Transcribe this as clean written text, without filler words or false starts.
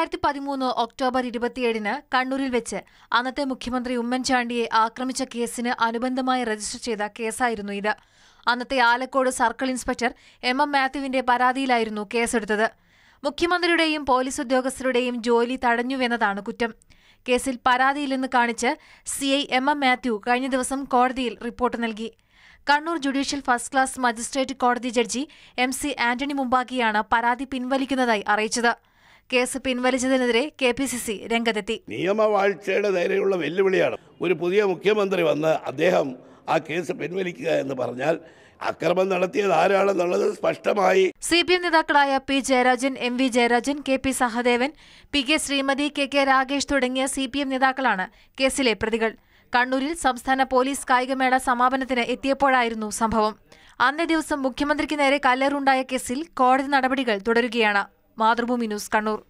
2013 October 27 കണ്ണൂരിൽ വെച്ച് അന്നത്തെ മുഖ്യമന്ത്രി ഉമ്മൻചാണ്ടിയെ ആക്രമിച്ച കേസിന് അനുബന്ധമായി രജിസ്റ്റർ ചെയ്ത കേസായിരുന്നു ഇത്. അന്നത്തെ ആലക്കോട് സർക്കിൾ ഇൻസ്പെക്ടർ എം മാത്യുവിന്റെ പരാതിയിലായിരുന്നു കേസെടുത്തത്. മുഖ്യമന്ത്രിയുടെയും പോലീസ് ഉദ്യോഗസ്ഥരുടെയും ജോലി തടഞ്ഞുവെന്നതാണ് കുറ്റം. കേസിൽ പരാതിയില്ലെന്ന് കാണിച്ച് സിഐ എം മാത്യു കഴിഞ്ഞ ദിവസം കോടതിയിൽ റിപ്പോർട്ട് നൽകി. Kannur judicial first class magistrate കോടതി ജഡ്ജി MC ആന്റണി മുമ്പാക്കിയാണ് പരാതി പിൻവലിക്കുന്നതായി അറിയിച്ചത്. കേസ് പിൻവലിച്ചതിനെതിരെ KPCC രംഗത്തെത്തി. നിയമവാഴ്ചയുടെ നേരെയുള്ള വെല്ലുവിളിയാണ്. ഒരു പുതിയ മുഖ്യമന്ത്രി വന്ന് അദ്ദേഹം ആ കേസ് പിൻവലിക്കുക എന്ന് പറഞ്ഞാൽ അക്രമം നടത്തിയത് ആരാണെന്നുള്ളത് സ്പഷ്ടമായി. CPM നേതാക്കളായ P Jayarajan, MV Jayarajan, KP Sahadevan, PK Shrimati, KK Ragesh തുടങ്ങിയ CPM നേതാക്കളാണ് കേസിലെ പ്രതികൾ. കണ്ണൂരിൽ സംസ്ഥാന പോലീസ് കായികമേള സമാപനത്തിന് എത്തിയപ്പോഴായിരുന്നു സംഭവം. അന്നേ ദിവസം മുഖ്യമന്ത്രിക്ക് നേരെ കല്ലേറുണ്ടായ കേസിൽ കോടതി നടപടികൾ തുടരുകയാണ്. മാതൃഭൂമി ന്യൂസ്, കണ്ണൂർ.